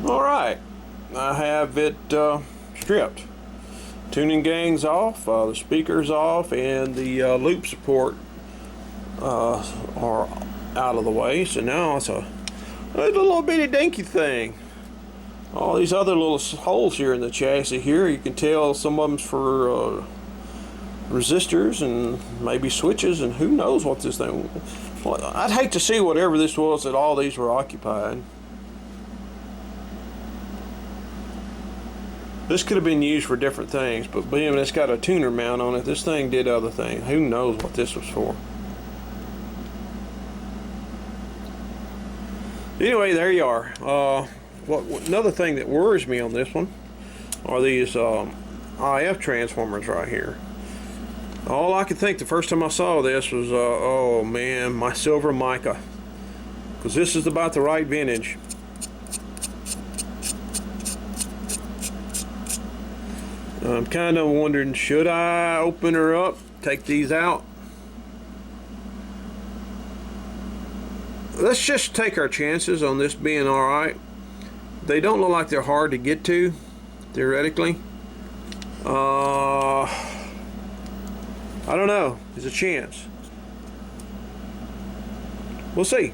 Alright, I have it stripped. Tuning gang's off, the speaker's off, and the loop support are out of the way. So now it's a little bitty dinky thing. All these other little holes here in the chassis here, you can tell some of them's for resistors and maybe switches, and who knows what this thing. Well, I'd hate to see whatever this was that all these were occupied. This could have been used for different things, but being it's got a tuner mount on it, this thing did other things. Who knows what this was for. Anyway, there you are. Another thing that worries me on this one are these IF transformers right here. All I could think the first time I saw this was, oh man, my silver mica. Because this is about the right vintage. I'm kind of wondering, should I open her up, take these out? Let's just take our chances on this being alright. They don't look like they're hard to get to, theoretically. I don't know. There's a chance. We'll see.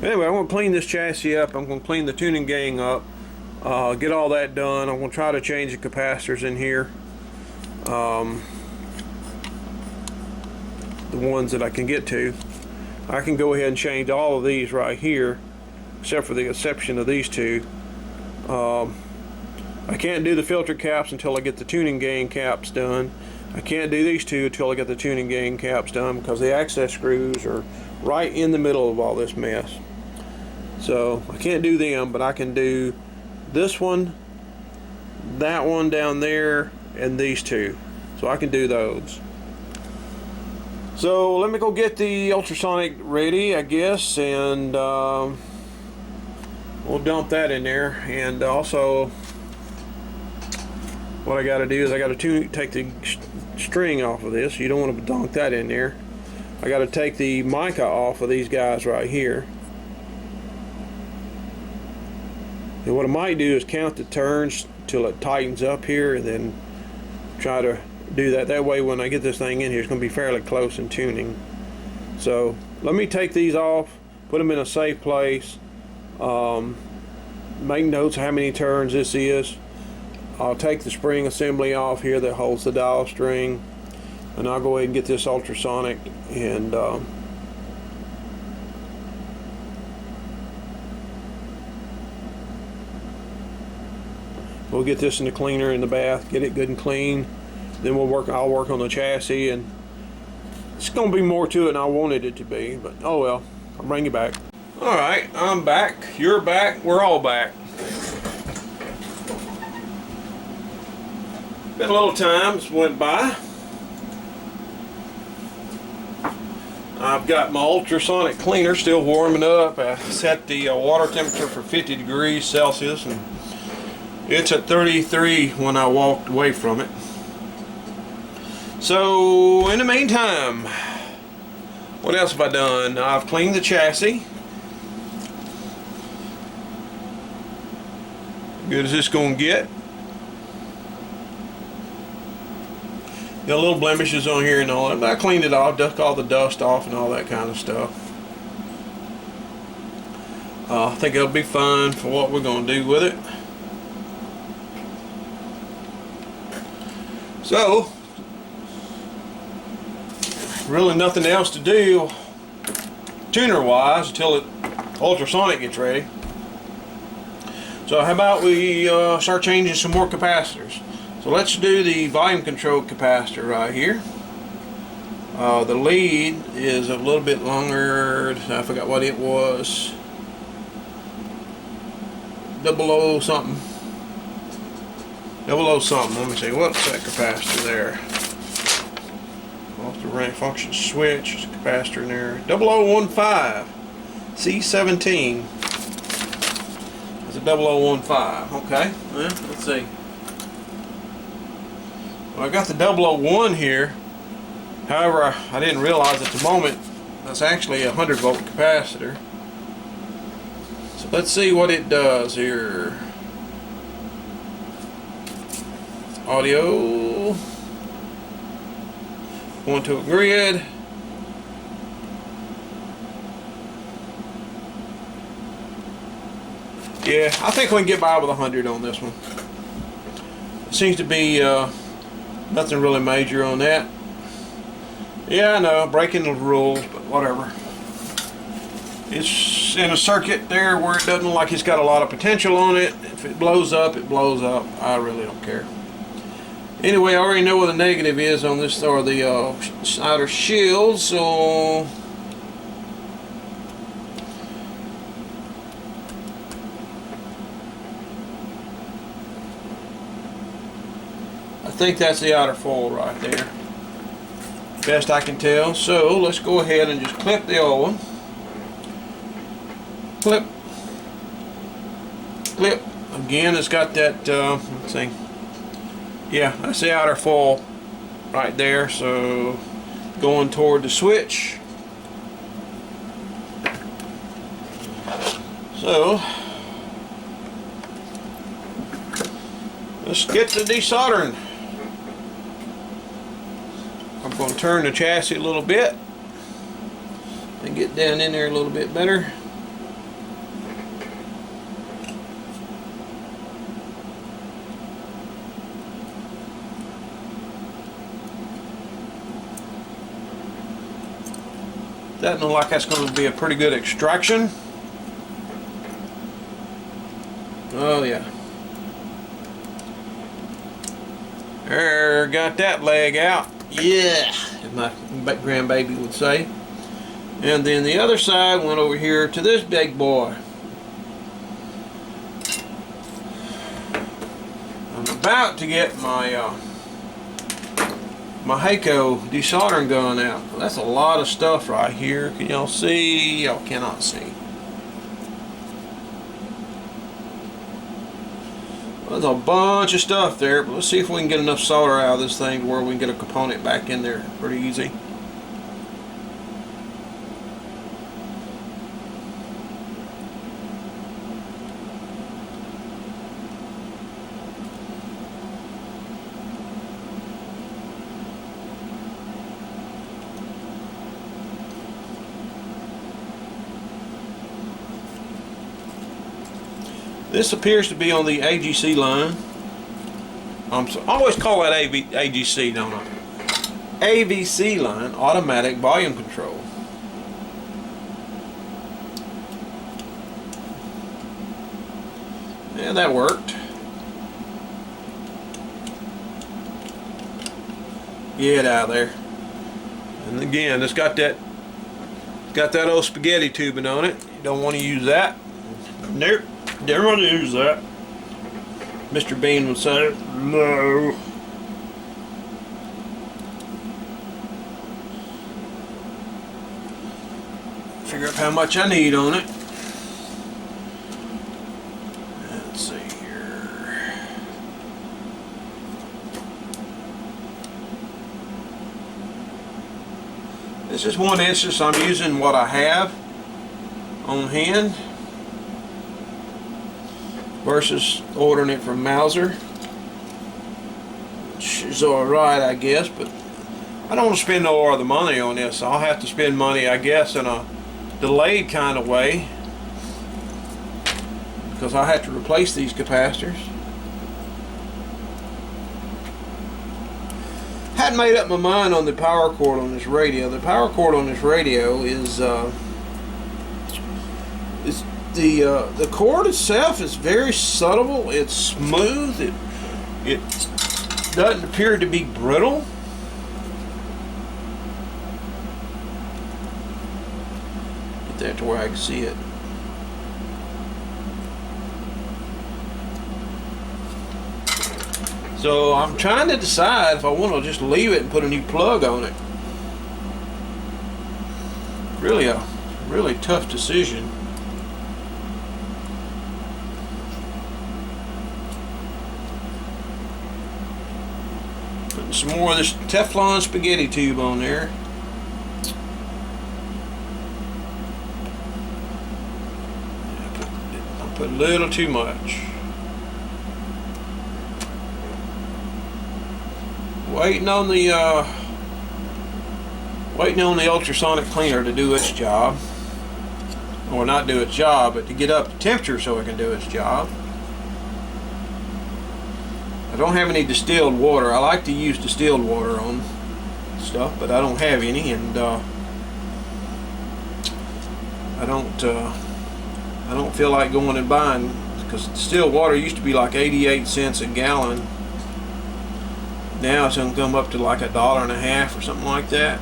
Anyway, I'm going to clean this chassis up. I'm going to clean the tuning gang up. Get all that done. I'm going to try to change the capacitors in here. The ones that I can get to. I can go ahead and change all of these right here, except for the exception of these two. I can't do the filter caps until I get the tuning gang caps done. I can't do these two until I get the tuning gang caps done, because the access screws are right in the middle of all this mess. So I can't do them, but I can do this one, that one down there, and these two. So I can do those. So let me go get the ultrasonic ready, I guess, and we'll dump that in there. And also, what I got to do is I got to take the string off of this. You don't want to dunk that in there. I got to take the mica off of these guys right here. And what I might do is count the turns till it tightens up here, and then try to do that. That way when I get this thing in here, it's going to be fairly close in tuning. So let me take these off, put them in a safe place, make notes of how many turns this is. I'll take the spring assembly off here that holds the dial string, and I'll go ahead and get this ultrasonic, and we'll get this in the cleaner in the bath, get it good and clean. Then I'll work on the chassis, and it's going to be more to it than I wanted it to be, but oh well, I'll bring you back. Alright, I'm back, you're back, we're all back. Been a little time went by. I've got my ultrasonic cleaner still warming up. I set the water temperature for 50 degrees Celsius, and it's at 33 when I walked away from it. So in the meantime, what else have I done? I've cleaned the chassis. Good as this gonna get. Got little blemishes on here and all that, but I cleaned it off, dust all the dust off and all that kind of stuff. I think it'll be fun for what we're going to do with it. So, really nothing else to do tuner wise until ultrasonic gets ready. So how about we start changing some more capacitors. So let's do the volume control capacitor right here. The lead is a little bit longer. I forgot what it was. 00 something. 00 something. Let me see. What's that capacitor there? Off the rank function switch. There's a capacitor in there. 0015. C17. It's a 0015. Okay. Well, let's see. Well, I got the 001 here. However, I didn't realize at the moment that's actually a 100 volt capacitor. So let's see what it does here. Audio. Going to a grid. Yeah, I think we can get by with 100 on this one. Seems to be nothing really major on that. Yeah, I know, breaking the rules, but whatever. It's in a circuit there where it doesn't look like it's got a lot of potential on it. If it blows up, it blows up. I really don't care. Anyway, I already know what the negative is on this, or the outer shield, so I think that's the outer foil right there, best I can tell. So let's go ahead and just clip the old one. Clip, clip. Again, it's got that, let's see. Yeah, that's the outer foil right there. So going toward the switch. So let's get to desoldering. I'm going to turn the chassis a little bit and get down in there a little bit better. That looks like that's going to be a pretty good extraction. Oh yeah. There, got that leg out. Yeah, as my grandbaby would say. And then the other side went over here to this big boy. I'm about to get my my Heiko desoldering gun out. That's a lot of stuff right here. Can y'all see? Y'all cannot see. There's a bunch of stuff there, but let's see if we can get enough solder out of this thing where we can get a component back in there pretty easy. This appears to be on the AGC line. I always call that AGC, don't I? AVC line, automatic volume control. Yeah, that worked. Get out of there. And again, it's got that old spaghetti tubing on it. You don't want to use that. Nope. Never want to use that. Mr. Bean would say, no. Figure out how much I need on it. Let's see here. This is one instance I'm using what I have on hand versus ordering it from Mauser, which is alright, I guess, but I don't want to spend no more of the money on this. I'll have to spend money, I guess, in a delayed kind of way, because I have to replace these capacitors. Hadn't made up my mind on the power cord on this radio. The power cord on this radio is the cord itself is very subtle. It's smooth. It doesn't appear to be brittle. Get that to where I can see it. So I'm trying to decide if I want to just leave it and put a new plug on it. Really a really tough decision. Putting some more of this Teflon spaghetti tube on there. Put Put a little too much. Waiting on the ultrasonic cleaner to do its job. Or not do its job, but to get up the temperature so it can do its job. I don't have any distilled water. I like to use distilled water on stuff, but I don't have any, and I don't feel like going and buying, because distilled water used to be like 88 cents a gallon. Now it's going to come up to like $1.50 or something like that.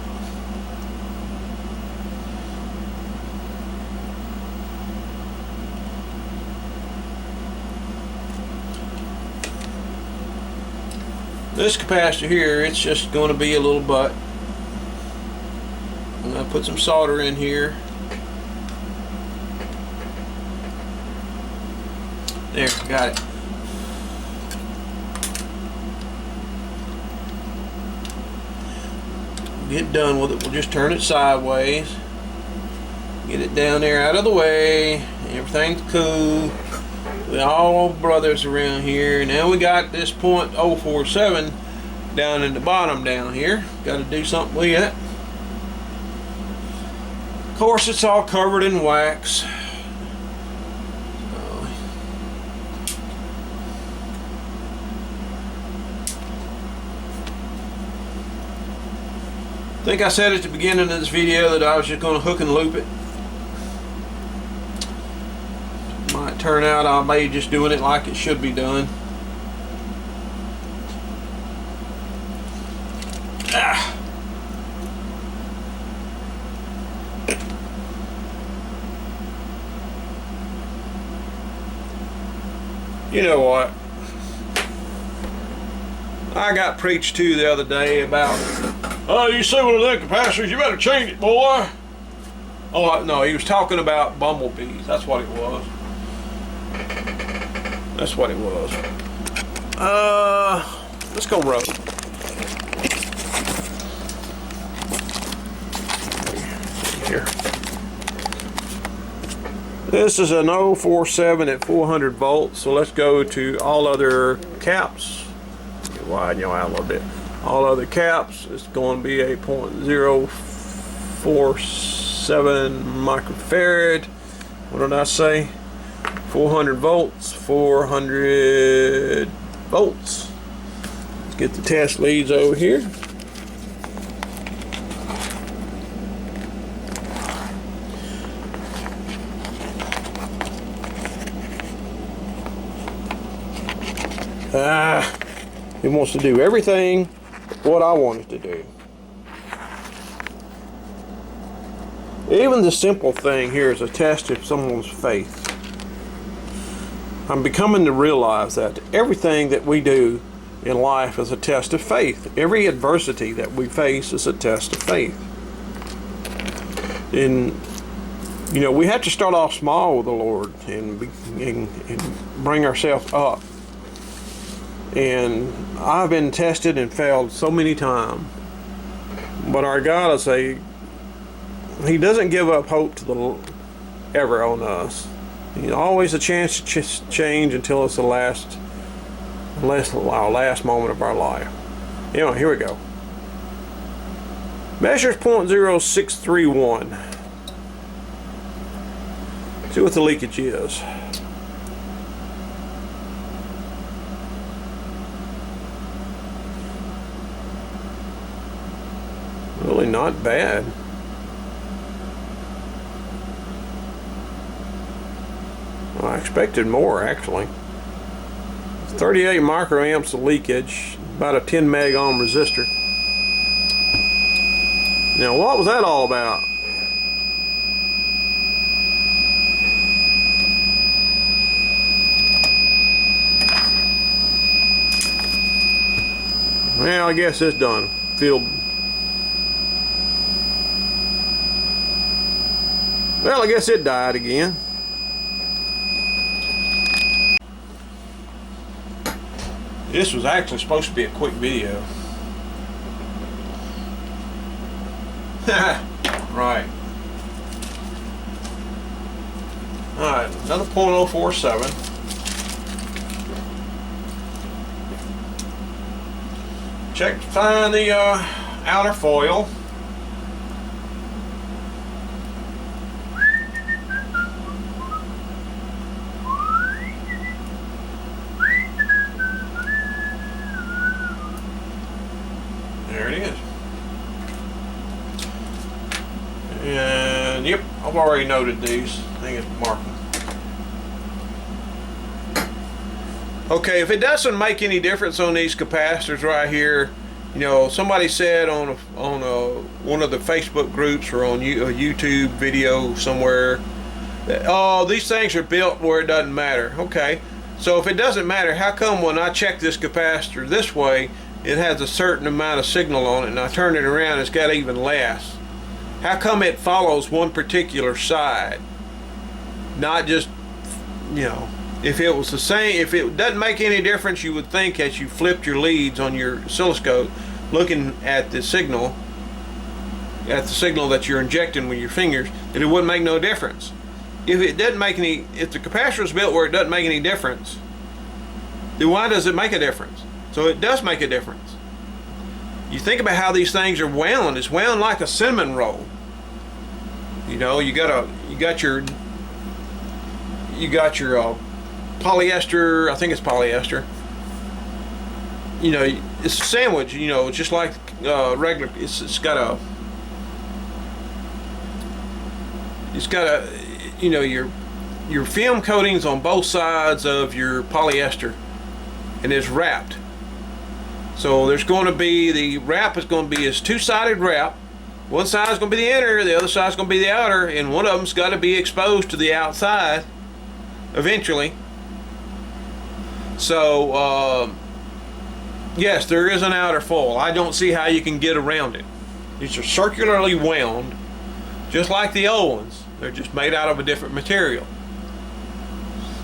This capacitor here, it's just going to be a little butt. I'm going to put some solder in here. There, got it. Get done with it. We'll just turn it sideways. Get it down there out of the way. Everything's cool. We all brothers around here. Now we got this .047 down in the bottom down here. Got to do something with it. Of course, it's all covered in wax. I think I said at the beginning of this video that I was just going to hook and loop it. Might turn out I may just doing it like it should be done. You know what? I got preached to the other day about, oh, you see one of them capacitors, you better change it, boy. Oh, no, he was talking about bumblebees. That's what it was. That's what it was. Let's go road. Here. This is an 047 at 400 volts, so let's go to all other caps. Widen you out a little bit. All other caps, it's going to be a .047 microfarad. What did I say? 400 volts, 400 volts. Let's get the test leads over here. It wants to do everything what I want it to do. Even the simple thing here is a test of someone's faith. I'm becoming to realize that everything that we do in life is a test of faith. Every adversity that we face is a test of faith. And you know, we have to start off small with the Lord and bring ourselves up. And I've been tested and failed so many times, but our God is He doesn't give up hope to ever on us. He's always a chance to change until it's our last moment of our life. You know, here we go. Measures .0631. See what the leakage is. Really not bad. Well, I expected more, actually. 38 microamps of leakage, about a 10 meg ohm resistor. Now, what was that all about? Well, I guess it's done. Well, I guess it died again. This was actually supposed to be a quick video. Right. Alright, another .047. Check to find the outer foil. There it is. And yep, I've already noted these. I think it's marking. Okay, if it doesn't make any difference on these capacitors right here, you know, somebody said on one of the Facebook groups or on a YouTube video somewhere that, oh, these things are built where it doesn't matter. Okay, so if it doesn't matter, how come when I check this capacitor this way, it has a certain amount of signal on it, and I turn it around, it's got even less? How come it follows one particular side? Not just, you know, if it was the same, if it doesn't make any difference, you would think as you flipped your leads on your oscilloscope, looking at the signal that you're injecting with your fingers, that it wouldn't make no difference. If it doesn't make any, if the capacitor is built where it doesn't make any difference, then why does it make a difference? So it does make a difference. You think about how these things are wound. It's wound like a cinnamon roll. You know, you got your polyester, I think it's polyester. You know, it's a sandwich, you know, just like regular, it's got a, you know, your film coatings on both sides of your polyester, and it's wrapped. So there's going to be, the wrap is going to be this two-sided wrap. One side is going to be the inner, the other side is going to be the outer, and one of them's got to be exposed to the outside eventually. So yes, there is an outer foil. I don't see how you can get around it. These are circularly wound, just like the old ones. They're just made out of a different material.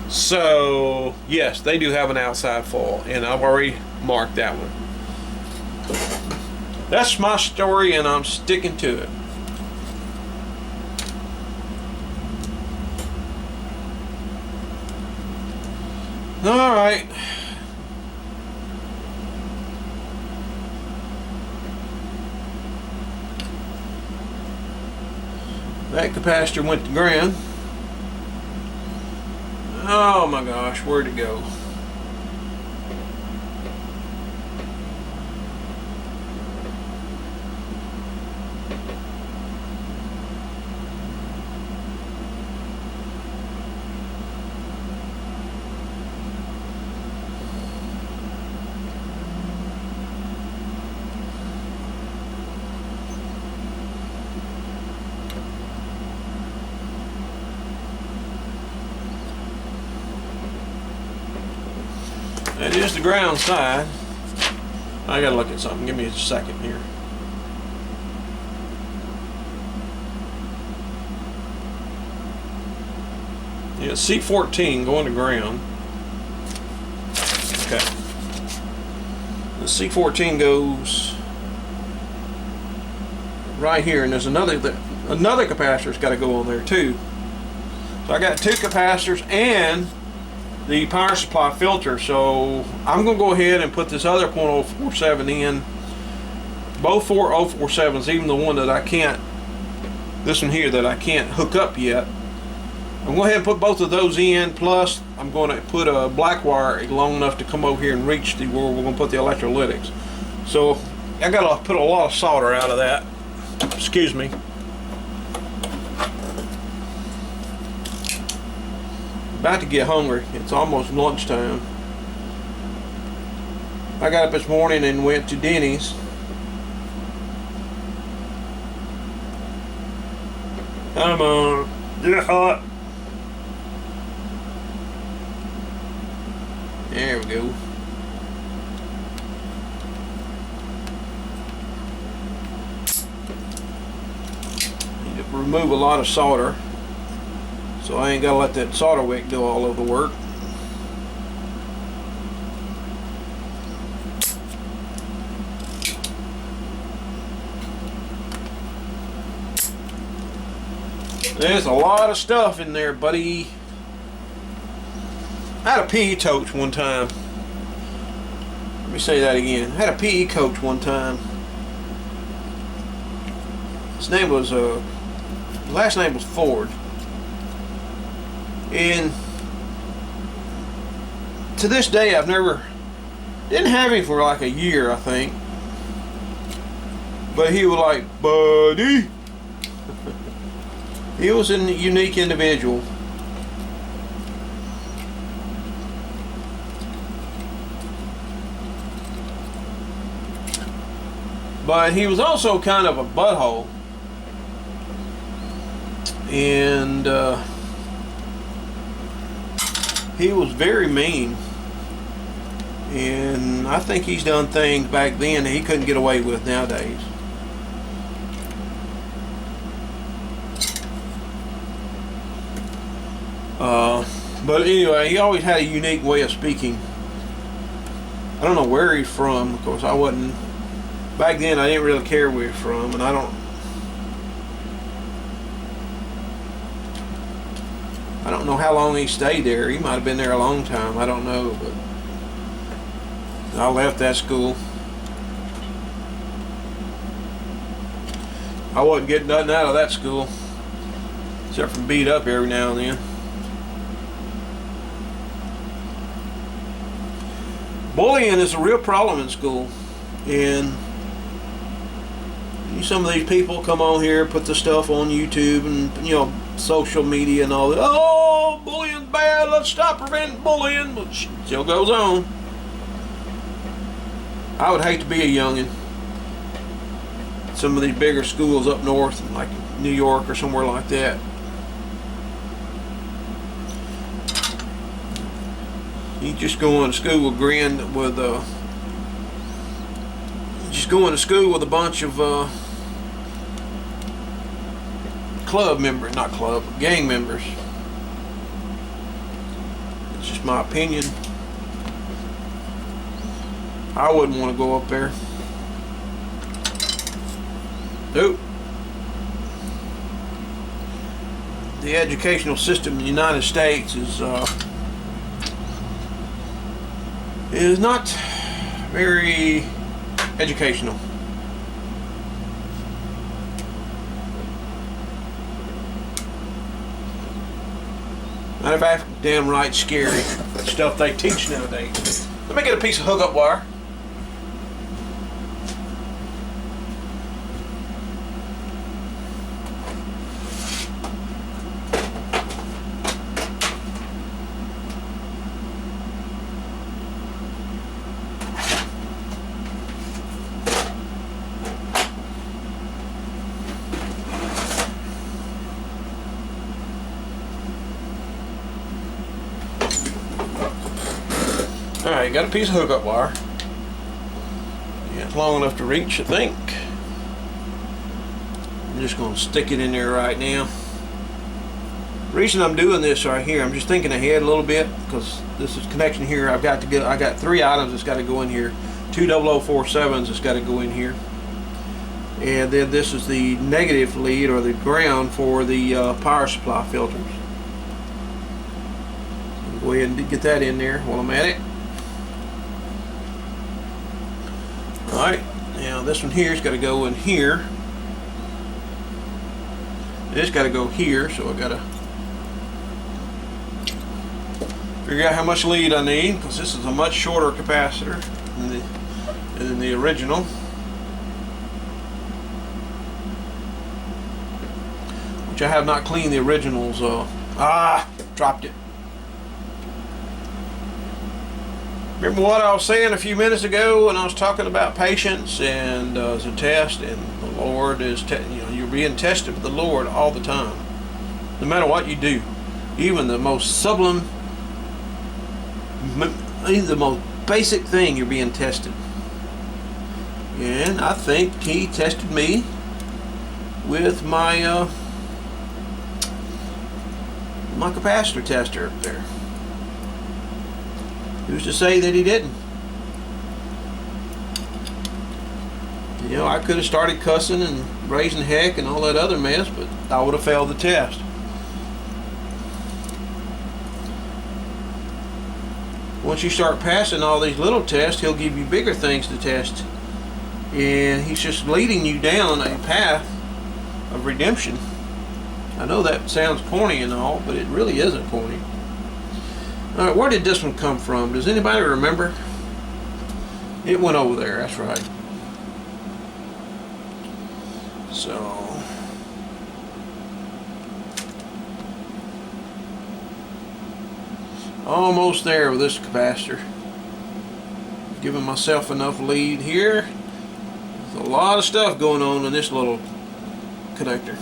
So yes, they do have an outside foil, and I've already marked that one. That's my story, and I'm sticking to it. All right. That capacitor went to ground. Oh my gosh, where'd it go? That is the ground side. I gotta look at something. Give me a second here. Yeah, C14 going to ground. Okay. The C14 goes right here, and there's another capacitor's got to go on there too. So I got two capacitors and the power supply filter. So I'm going to go ahead and put this other .047 in. Both 047s, even the one that I can't, this one here that I can't hook up yet. I'm going to go ahead and put both of those in, plus I'm going to put a black wire long enough to come over here and reach the where we're going to put the electrolytics. So I got to put a lot of solder out of that. Excuse me. About to get hungry. It's almost lunchtime. I got up this morning and went to Denny's. Come on, get hot. There we go. Need to remove a lot of solder, so I ain't gotta let that solder wick do all of the work. There's a lot of stuff in there, buddy. I had a PE coach one time. Let me say that again. I had a PE coach one time. His name was, last name was Ford. And to this day, didn't have him for like a year, I think. But he was like, buddy. He was a unique individual. But he was also kind of a butthole. And he was very mean. And I think he's done things back then that he couldn't get away with nowadays. But anyway, he always had a unique way of speaking. I don't know where he's from. Of course, I wasn't. Back then, I didn't really care where he's from, and I don't know how long he stayed there. He might have been there a long time. I don't know, but I left that school. I wasn't getting nothing out of that school, except for beat up every now and then. Bullying is a real problem in school, and some of these people come on here, put the stuff on YouTube and social media and all that. Oh, bullying's bad. Let's stop preventing bullying. But it still goes on. I would hate to be a youngin'. Some of these bigger schools up north, like New York or somewhere like that. You just going to school with just going to school with a bunch of gang members. It's just my opinion. I wouldn't want to go up there. Nope. The educational system in the United States is not very educational. Matter of fact, damn right scary stuff they teach nowadays. Let me get a piece of hookup wire. Alright, got a piece of hookup wire. Yeah, it's long enough to reach, I think. I'm just going to stick it in there right now. The reason I'm doing this right here, I'm just thinking ahead a little bit, because this is connection here. I got 3 items that's got to go in here. 2 0047s that's got to go in here. And then this is the negative lead, or the ground, for the power supply filters. Go ahead and get that in there while I'm at it. Alright, now this one here's got to go in here. It's got to go here, so I got to figure out how much lead I need, because this is a much shorter capacitor than the original. Which I have not cleaned the originals. Dropped it. Remember what I was saying a few minutes ago when I was talking about patience and as a test, and the Lord is, you're being tested with the Lord all the time, no matter what you do, even the most sublime, the most basic thing, you're being tested. And I think He tested me with my my capacitor tester up there. Who's to say that He didn't? I could have started cussing and raising heck and all that other mess, but I would have failed the test. once you start passing all these little tests, he'll give you bigger things to test. And he's just leading you down a path of redemption. I know that sounds corny and all, but it really isn't corny. Alright, where did this one come from? Does anybody remember? It went over there, that's right. So, almost there with this capacitor. Giving myself enough lead here. There's a lot of stuff going on in this little connector.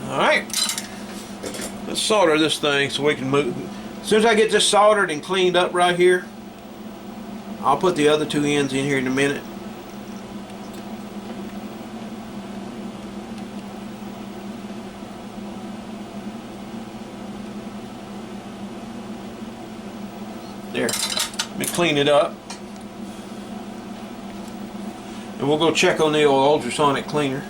Alright, let's solder this thing so we can move. As soon as I get this soldered and cleaned up right here, I'll put the other two ends in here in a minute. There, let me clean it up. And we'll go check on the old ultrasonic cleaner.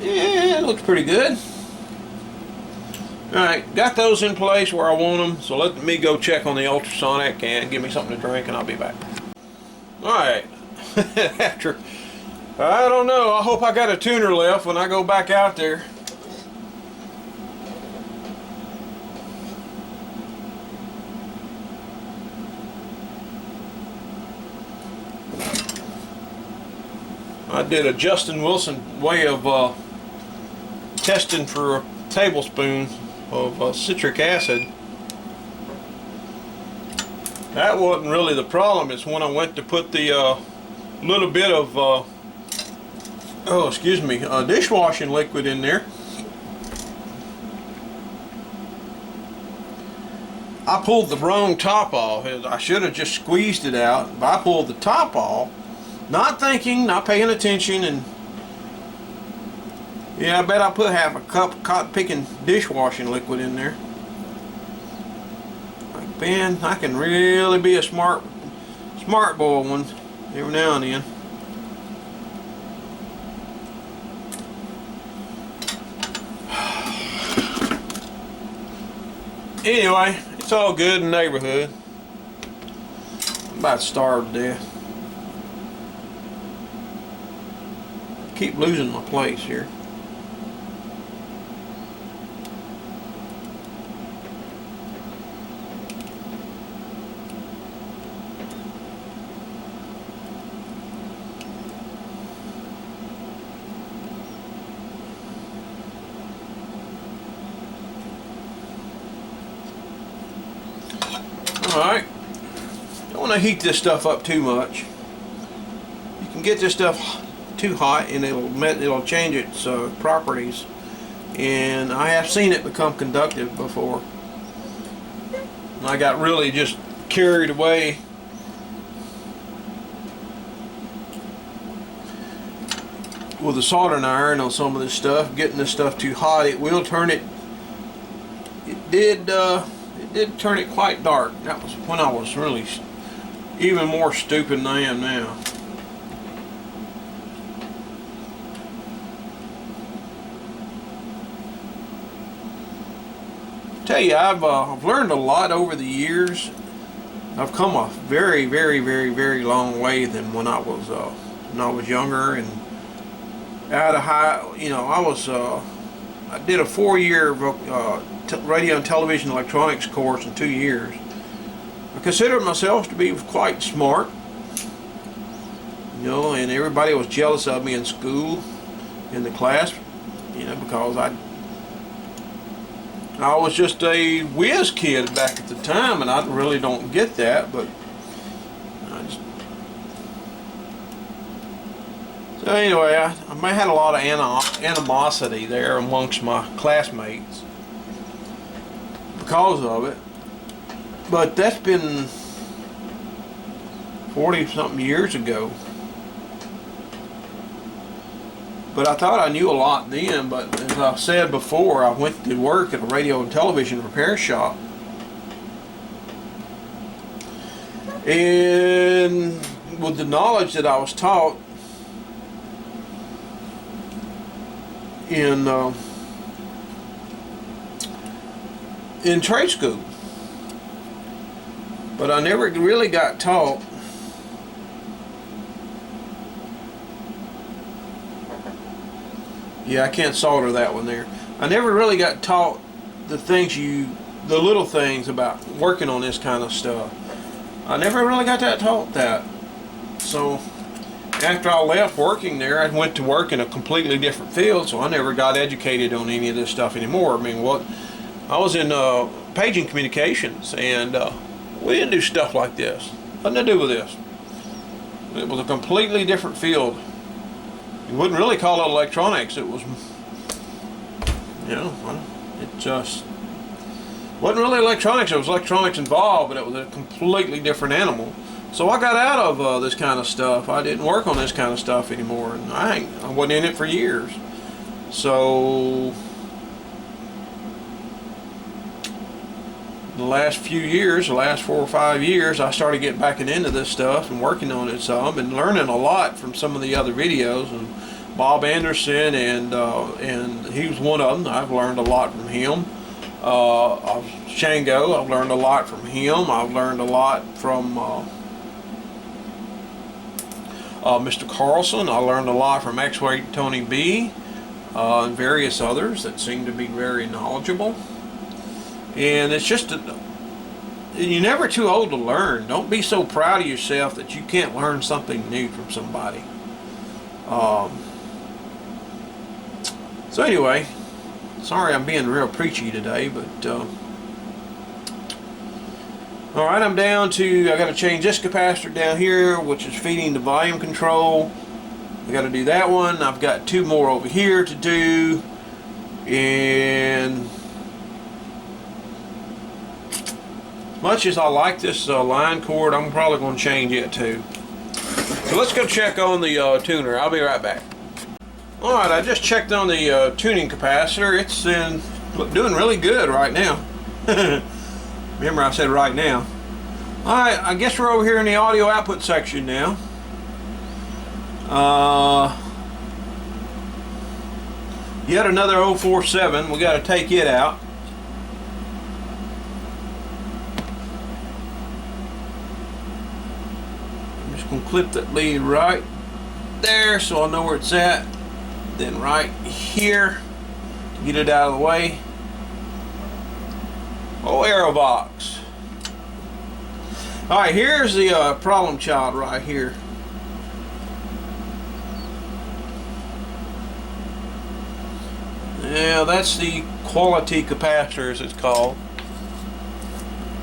Yeah, it looks pretty good. Alright, got those in place where I want them, so let me go check on the ultrasonic and give me something to drink and I'll be back. Alright, after, I don't know, I hope I got a tuner left when I go back out there. I did a Justin Wilson way of testing for a tablespoon of citric acid. That wasn't really the problem. It's when I went to put the little bit of dishwashing liquid in there. I pulled the wrong top off. I should have just squeezed it out, but I pulled the top off, not thinking, not paying attention, and yeah, I bet I put half a cup of cotton picking dishwashing liquid in there. Like, Ben, I can really be a smart boy one every now and then. Anyway, it's all good in the neighborhood. I'm about to starve to death. Keep losing my place here. Alright, don't want to heat this stuff up too much. You can get this stuff too hot and it'll change its properties, and I have seen it become conductive before. I got really just carried away with the soldering iron on some of this stuff. Getting this stuff too hot, it will turn it. It did turn it quite dark. That was when I was really even more stupid than I am now. Tell you, I've learned a lot over the years. I've come a very, very, very, very long way than when I was younger and out of high. You know, I did a 4-year radio and television electronics course in 2 years. I considered myself to be quite smart, you know, and everybody was jealous of me in school, in the class, you know, because I was just a whiz kid back at the time, and I really don't get that, but so anyway, I had a lot of animosity there amongst my classmates because of it. But that's been 40-something years ago. But I thought I knew a lot then, but as I said before, I went to work at a radio and television repair shop. And with the knowledge that I was taught in trade school, but I never really got taught I can't solder that one there. I never really got taught the little things about working on this kind of stuff. I never really got taught that. So after I left working there, I went to work in a completely different field, so I never got educated on any of this stuff anymore. I mean, I was in paging communications, and we didn't do stuff like this. Nothing to do with this. It was a completely different field. You wouldn't really call it electronics. It was, it just wasn't really electronics. There was electronics involved, but it was a completely different animal. So I got out of this kind of stuff. I didn't work on this kind of stuff anymore, and I wasn't in it for years. So the last few years, the last 4 or 5 years, I started getting back into this stuff and working on it some, and learning a lot from some of the other videos. And Bob Anderson, and he was one of them. I've learned a lot from him. Shango, I've learned a lot from him. I've learned a lot from Mr. Carlson. I learned a lot from X-Ray Tony B, and various others that seem to be very knowledgeable. And it's just you're never too old to learn. Don't be so proud of yourself that you can't learn something new from somebody. So anyway, sorry I'm being real preachy today, but alright, I'm down to, I got to change this capacitor down here, which is feeding the volume control. I got to do that one. I've got 2 more over here to do, and much as I like this line cord, I'm probably going to change it too. So let's go check on the tuner. I'll be right back. Alright, I just checked on the tuning capacitor. It's doing really good right now. Remember I said right now. Alright, I guess we're over here in the audio output section now. Yet another 047. We got to take it out. I'm just going to clip that lead right there so I know where it's at. Then right here to get it out of the way. Oh, arrow box. Alright, here's the problem child right here. Yeah, that's the quality capacitor, as it's called.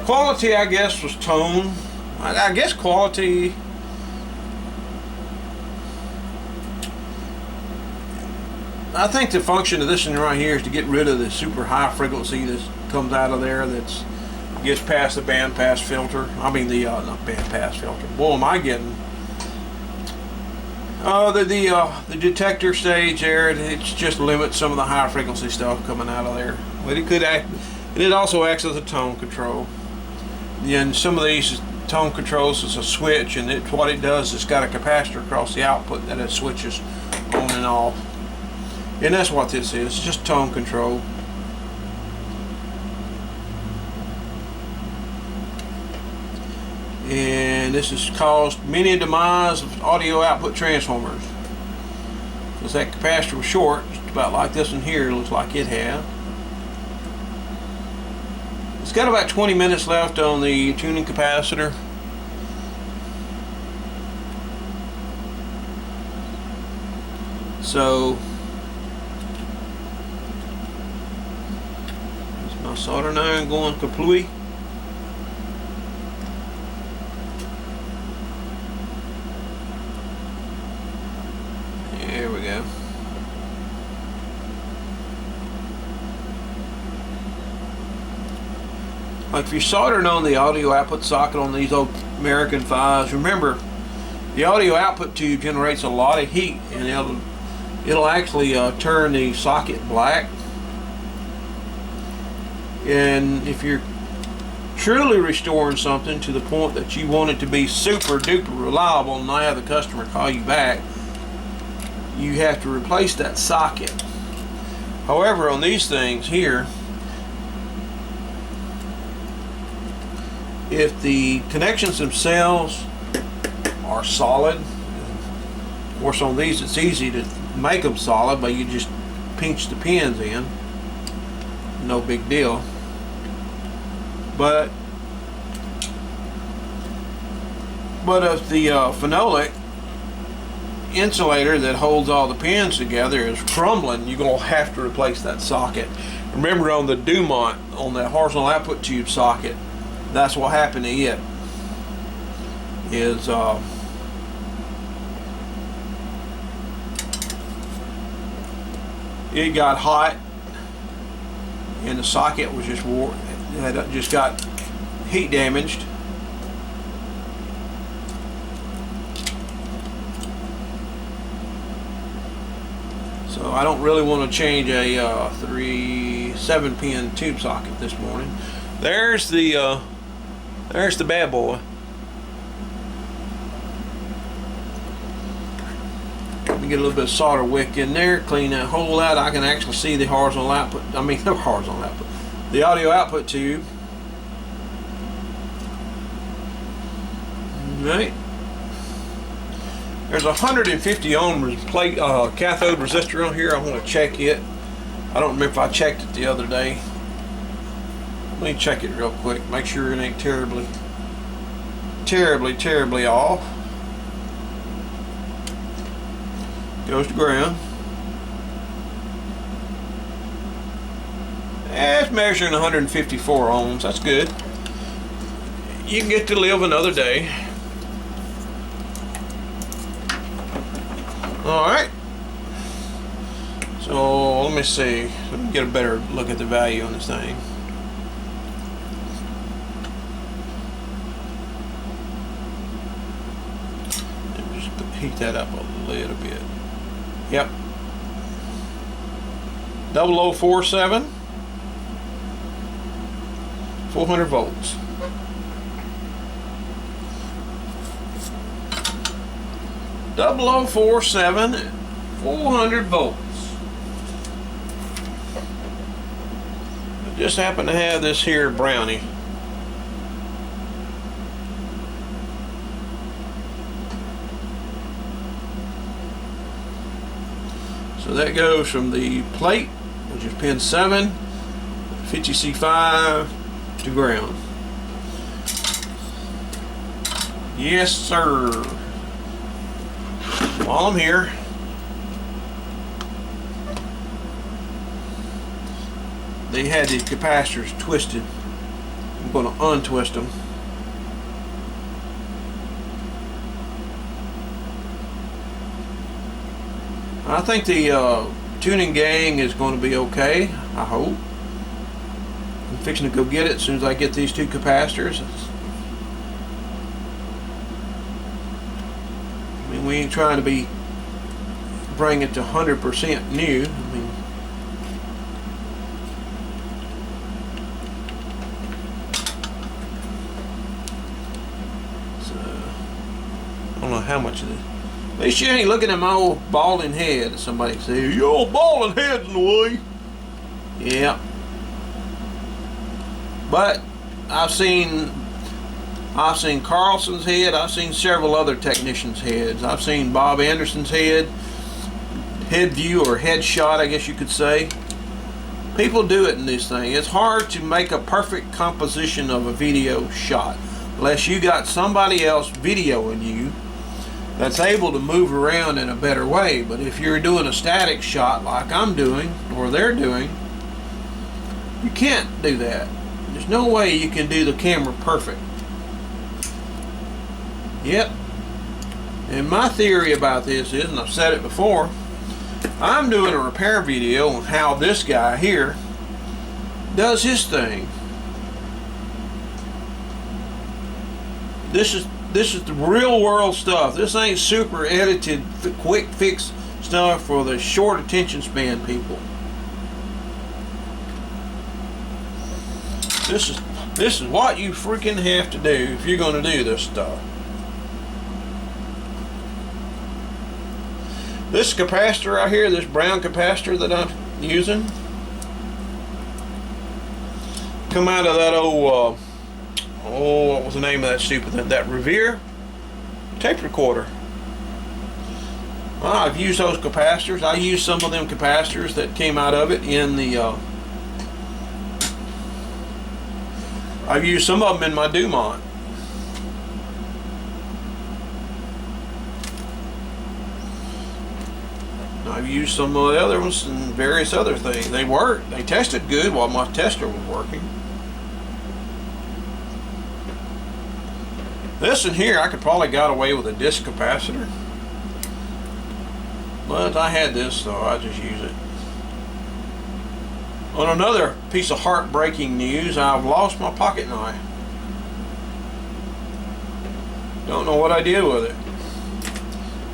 Quality, I guess, was tone. I guess quality. I think the function of this one right here is to get rid of the super high frequency that comes out of there that gets past the bandpass filter. I mean the not bandpass filter. Boy, am I getting the detector stage there. It just limits some of the high frequency stuff coming out of there. But it could act, and it also acts as a tone control. And some of these tone controls is a switch, and what it does is it's got a capacitor across the output that it switches on and off. And that's what this is. It's just tone control. And this has caused many a demise of audio output transformers. Because that capacitor was short, just about like this one here, looks like it had. It's got about 20 minutes left on the tuning capacitor. So my soldering iron going kaplooey. There we go. Like if you're soldering on the audio output socket on these old American 5s, remember the audio output tube generates a lot of heat, and it'll actually turn the socket black. And if you're truly restoring something to the point that you want it to be super duper reliable and not have the customer call you back, you have to replace that socket. However, on these things here, if the connections themselves are solid, of course on these it's easy to make them solid, but you just pinch the pins in, no big deal. But if the phenolic insulator that holds all the pins together is crumbling, you're going to have to replace that socket. Remember, on the Dumont, on the horizontal output tube socket, that's what happened to it. Is it got hot and the socket was just just got heat damaged. So I don't really want to change a 7-pin tube socket this morning. There's the bad boy. Let me get a little bit of solder wick in there, clean that hole out. I can actually see the horizontal output. I mean, no horizontal output. The audio output tube. Right. There's a 150 ohm plate cathode resistor on here. I want to check it. I don't remember if I checked it the other day. Let me check it real quick. Make sure it ain't terribly off. Goes to ground. It's measuring 154 ohms. That's good. You can get to live another day. Alright. So let me see. Let me get a better look at the value on this thing. Just heat that up a little bit. Yep. 0047, 400 volts. 0047, 400 volts. I just happen to have this here brownie. So that goes from the plate, which is pin 7, 50C5 to ground. Yes, sir. While I'm here, they had these capacitors twisted. I'm going to untwist them. I think the tuning gang is going to be okay, I hope. I'm fixing to go get it as soon as I get these two capacitors. I mean, we ain't trying to bring it to 100% new. I mean, so I don't know how much of this. At least you ain't looking at my old balding head, as somebody say. Your old balding head's in the way. Yeah. But I've seen Carlson's head. I've seen several other technicians' heads. I've seen Bob Anderson's head view, or headshot, I guess you could say. People do it in this thing. It's hard to make a perfect composition of a video shot unless you got somebody else videoing you that's able to move around in a better way. But if you're doing a static shot like I'm doing, or they're doing, you can't do that. There's no way you can do the camera perfect. Yep. And my theory about this is, and I've said it before, I'm doing a repair video on how this guy here does his thing. This is the real world stuff. This ain't super edited, quick fix stuff for the short attention span people. This is what you freaking have to do if you're going to do this stuff. This capacitor right here, this brown capacitor that I'm using, come out of that old, what was the name of that stupid thing? That Revere tape recorder. Well, I've used those capacitors. I used some of them capacitors that came out of it in the, I've used some of them in my Dumont. I've used some of the other ones and various other things. They worked. They tested good while my tester was working. This in here, I could probably got away with a disc capacitor. But I had this, so I just use it. On another piece of heartbreaking news, I've lost my pocket knife. Don't know what I did with it.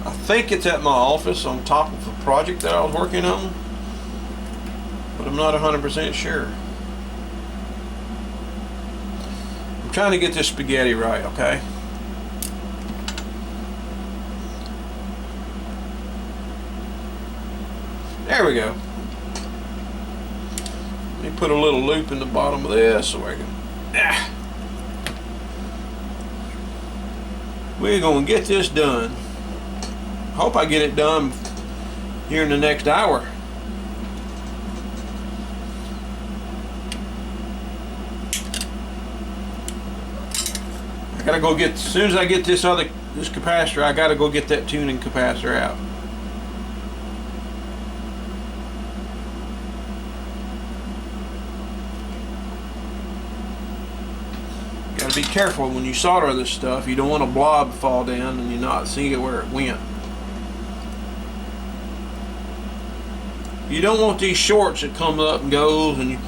I think it's at my office on top of the project that I was working on, but I'm not 100% sure. I'm trying to get this spaghetti right, okay? There we go. Let me put a little loop in the bottom of this so I can... We're going to get this done. Hope I get it done here in the next hour. I gotta go get, as soon as I get this capacitor, I gotta go get that tuning capacitor out. Gotta be careful when you solder this stuff. You don't want a blob to fall down and you not see it where it went. You don't want these shorts that come up and goes, and you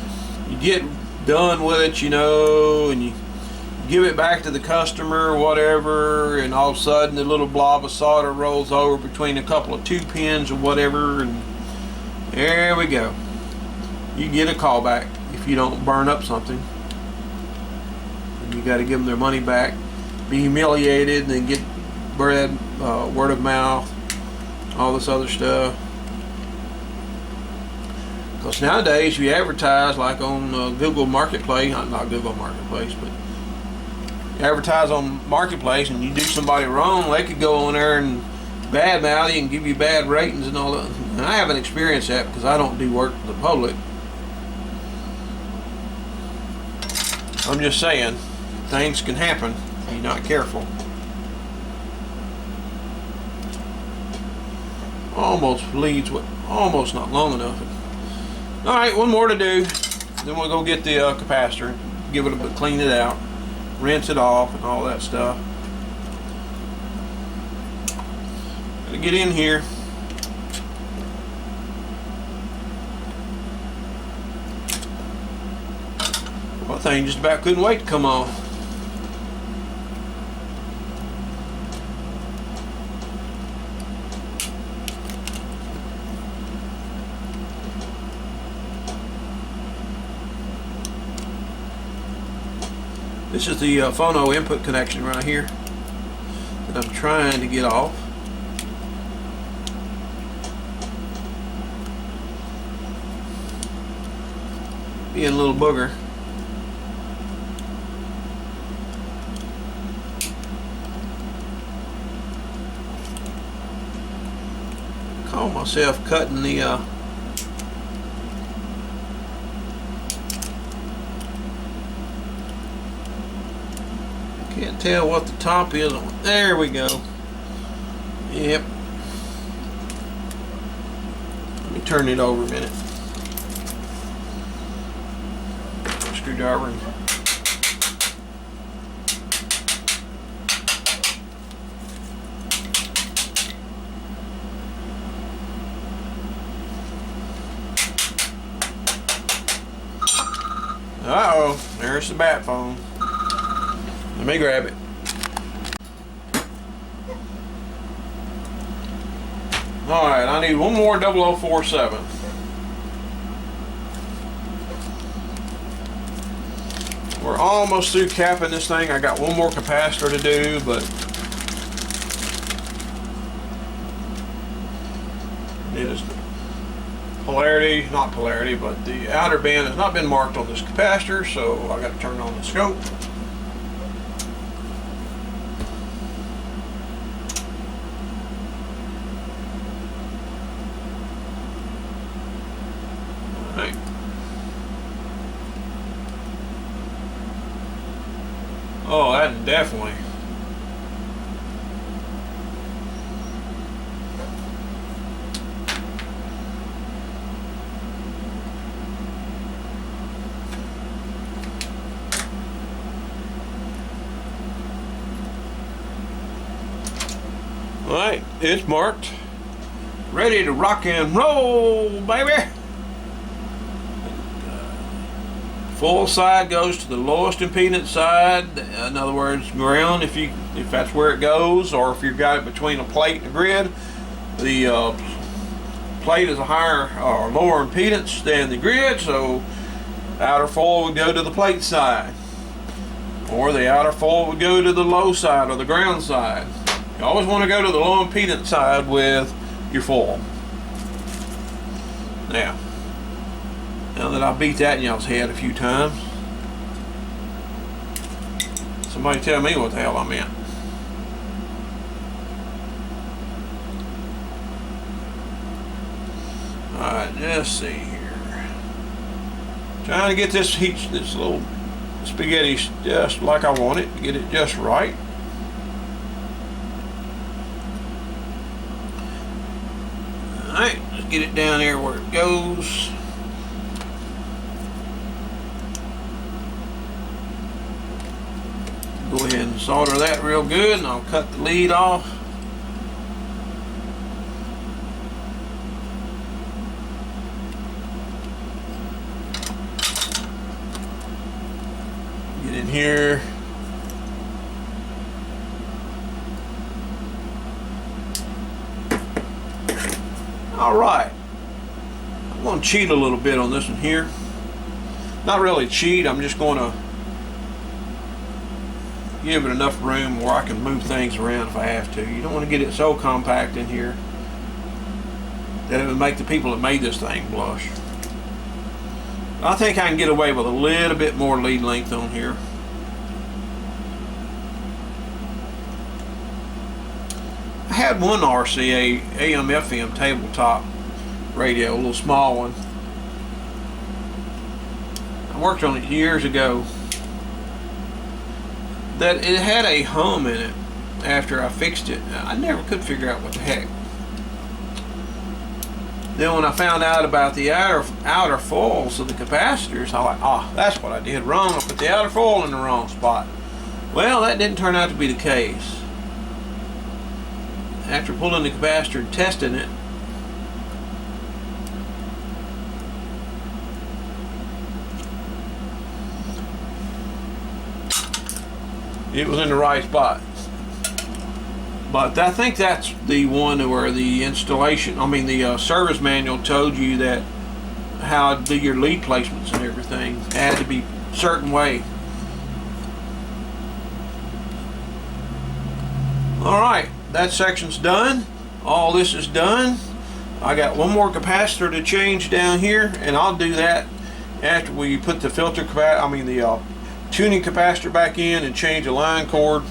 get done with it, you know, and you give it back to the customer or whatever, and all of a sudden the little blob of solder rolls over between a couple of 2 pins or whatever, and there we go. You get a call back if you don't burn up something. And you got to give them their money back, be humiliated, and then get bad word of mouth, all this other stuff. Because nowadays you advertise like on Google Marketplace, not Google Marketplace, but you advertise on Marketplace and you do somebody wrong, they could go on there and badmouth you and give you bad ratings and all that. And I haven't experienced that because I don't do work for the public. I'm just saying, things can happen if you're not careful. Almost leads with, almost not long enough. Alright, one more to do. Then we'll go get the capacitor, give it a bit, clean it out, rinse it off and all that stuff. Gotta get in here. Well, that thing just about couldn't wait to come off. This is the phono input connection right here that I'm trying to get off. Being a little booger. Call myself cutting the can't tell what the top is. There we go. Yep. Let me turn it over a minute. Screwdriver. Uh-oh, there's the bat phone. Let me grab it. Alright, I need one more 0047. We're almost through capping this thing. I got one more capacitor to do, but it is polarity, not polarity, but the outer band has not been marked on this capacitor, so I got to turn on the scope. Alright. Oh, that definitely. Alright, it's marked. Ready to rock and roll, baby! Full side goes to the lowest impedance side. In other words, ground, if that's where it goes, or if you've got it between a plate and a grid, the plate is a higher or lower impedance than the grid, so outer foil would go to the plate side, or the outer foil would go to the low side or the ground side. You always want to go to the low impedance side with your foil. Now that I beat that in y'all's head a few times, somebody tell me what the hell I meant. Alright, let's see here. Trying to get this little spaghetti just like I want it, get it just right. Alright, let's get it down there where it goes. Go ahead and solder that real good, and I'll cut the lead off. Get in here. Alright, I'm going to cheat a little bit on this one here. Not really cheat, I'm just going to give it enough room where I can move things around if I have to. You don't want to get it so compact in here that it would make the people that made this thing blush. I think I can get away with a little bit more lead length on here. I had one RCA AM/FM tabletop radio, a little small one. I worked on it years ago. That it had a hum in it after I fixed it. I never could figure out what the heck. Then when I found out about the outer foils of the capacitors, I was like, that's what I did wrong. I put the outer foil in the wrong spot. Well, that didn't turn out to be the case. After pulling the capacitor and testing it, it was in the right spot. But I think that's the one where the installation, the service manual told you that how to do your lead placements and everything had to be a certain way. Alright, that section's done. All this is done. I got one more capacitor to change down here, and I'll do that after we put the tuning capacitor back in and change the line cord.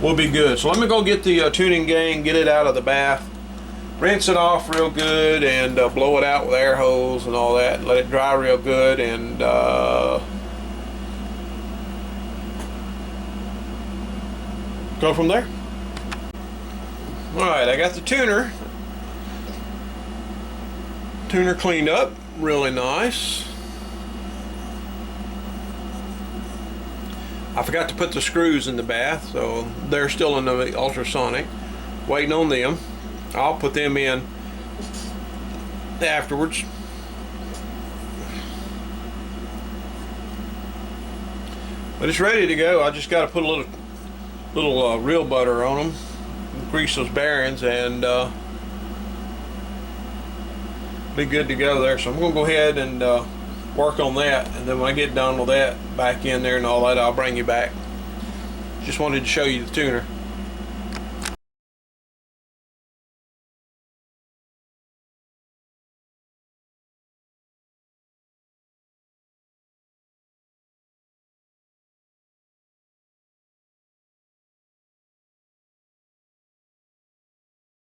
We'll be good. So let me go get the tuning gang, get it out of the bath, rinse it off real good, and blow it out with air hose and all that, and let it dry real good, and go from there. Alright, I got the tuner cleaned up really nice. I forgot to put the screws in the bath, so they're still in the ultrasonic, waiting on them. I'll put them in afterwards. But it's ready to go. I just got to put a little real butter on them, grease those bearings, and be good to go there. So I'm gonna go ahead and work on that, and then when I get done with that back in there and all that, I'll bring you back. Just wanted to show you the tuner.